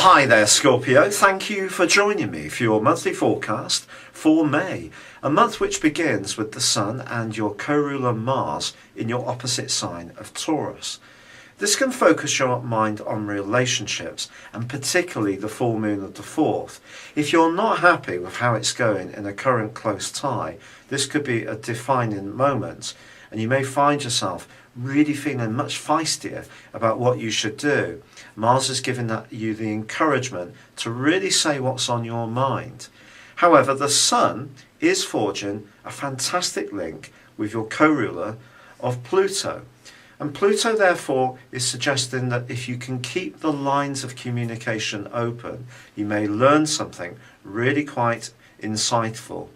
Hi there, Scorpio. Thank you for joining me for your monthly forecast for May, a month which begins with the Sun and your co-ruler Mars in your opposite sign of Taurus. This can focus your mind on relationships, and particularly the full moon of the 4th. If you're not happy with how it's going in a current close tie, this could be a defining moment, and you may find yourself really feeling much feistier about what you should do. Mars has given you the encouragement to really say what's on your mind. However, the Sun is forging a fantastic link with your co-ruler of Pluto. And Pluto, therefore, is suggesting that if you can keep the lines of communication open, you may learn something really quite insightful.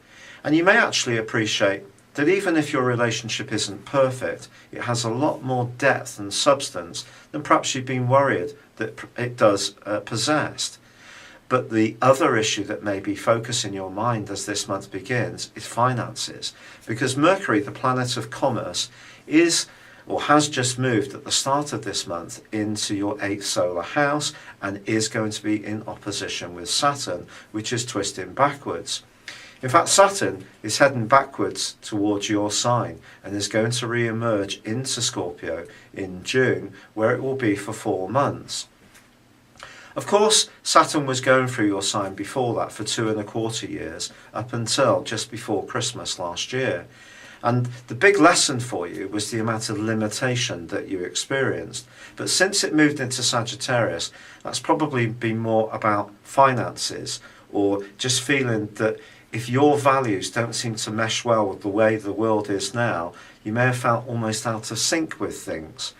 And you may actually appreciate that even if your relationship isn't perfect, it has a lot more depth and substance than perhaps you've been worried that it does possess. But the other issue that may be focusing your mind as this month begins is finances, because Mercury, the planet of commerce, is or has just moved at the start of this month into your 8th solar house and is going to be in opposition with Saturn, which is twisting backwards. In fact, Saturn is heading backwards towards your sign and is going to re-emerge into Scorpio in June, where it will be for 4 months. Of course, Saturn was going through your sign before that for 2¼ years, up until just before Christmas last year. And the big lesson for you was the amount of limitation that you experienced. But since it moved into Sagittarius, that's probably been more about finances, or just feeling that if your values don't seem to mesh well with the way the world is now, you may have felt almost out of sync with things.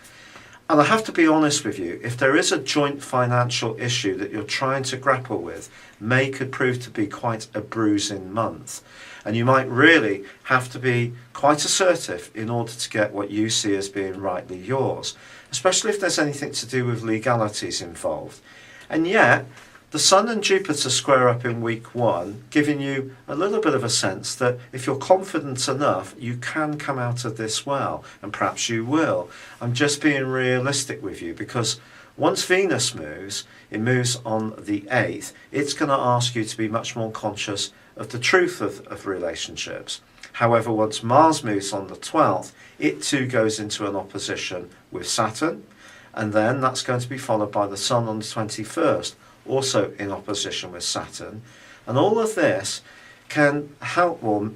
And I have to be honest with you, if there is a joint financial issue that you're trying to grapple with, May could prove to be quite a bruising month. And you might really have to be quite assertive in order to get what you see as being rightly yours, especially if there's anything to do with legalities involved. And yet, the Sun and Jupiter square up in week 1, giving you a little bit of a sense that if you're confident enough, you can come out of this well, and perhaps you will. I'm just being realistic with you, because once Venus moves, it moves on the 8th, it's going to ask you to be much more conscious of the truth of relationships. However, once Mars moves on the 12th, it too goes into an opposition with Saturn, and then that's going to be followed by the Sun on the 21st, also in opposition with Saturn. And all of this can help or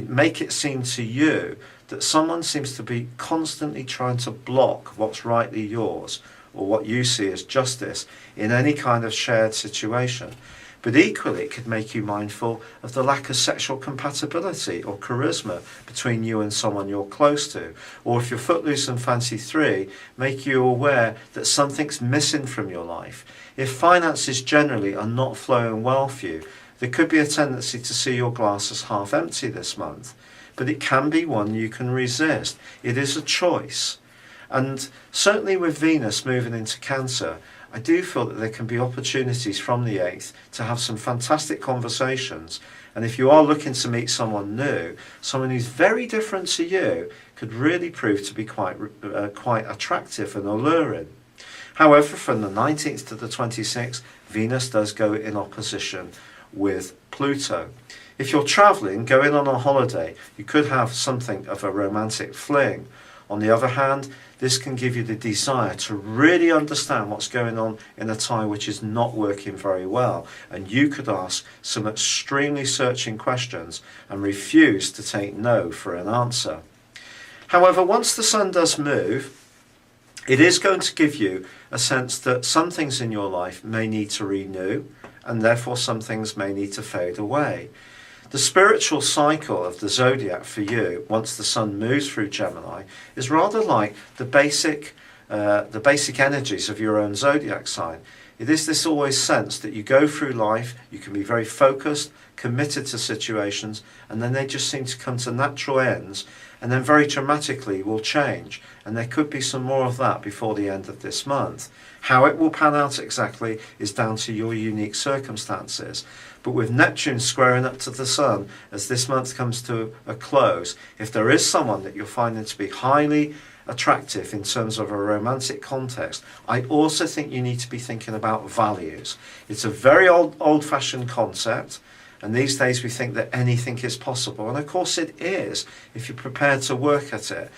make it seem to you that someone seems to be constantly trying to block what's rightly yours, or what you see as justice in any kind of shared situation. But equally, it could make you mindful of the lack of sexual compatibility or charisma between you and someone you're close to. Or if you're footloose and fancy 3, make you aware that something's missing from your life. If finances generally are not flowing well for you, there could be a tendency to see your glass as half empty this month. But it can be one you can resist. It is a choice. And certainly with Venus moving into Cancer, I do feel that there can be opportunities from the 8th to have some fantastic conversations. And if you are looking to meet someone new, someone who's very different to you, could really prove to be quite attractive and alluring. However, from the 19th to the 26th, Venus does go in opposition with Pluto. If you're travelling, going on a holiday, you could have something of a romantic fling. On the other hand, this can give you the desire to really understand what's going on in a tie which is not working very well. And you could ask some extremely searching questions and refuse to take no for an answer. However, once the Sun does move, it is going to give you a sense that some things in your life may need to renew, and therefore some things may need to fade away. The spiritual cycle of the zodiac for you, once the Sun moves through Gemini, is rather like the basic energies of your own zodiac sign. It is this always sense that you go through life, you can be very focused, committed to situations, and then they just seem to come to natural ends, and then very dramatically will change. And there could be some more of that before the end of this month. How it will pan out exactly is down to your unique circumstances. But with Neptune squaring up to the Sun as this month comes to a close, if there is someone that you're finding to be highly attractive in terms of a romantic context, I also think you need to be thinking about values. It's a very old-fashioned concept, and these days we think that anything is possible, and of course it is if you're prepared to work at it.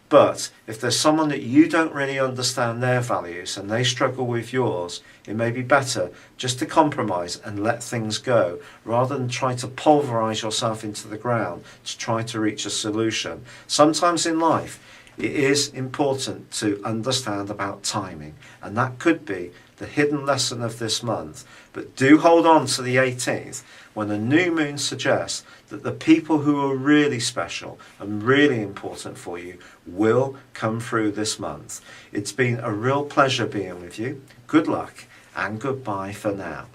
But if there's someone that you don't really understand their values and they struggle with yours, it may be better just to compromise and let things go rather than try to pulverize yourself into the ground to try to reach a solution. Sometimes in life, it is important to understand about timing, and that could be the hidden lesson of this month. But do hold on to the 18th, when the new moon suggests that the people who are really special and really important for you will come through this month. It's been a real pleasure being with you. Good luck and goodbye for now.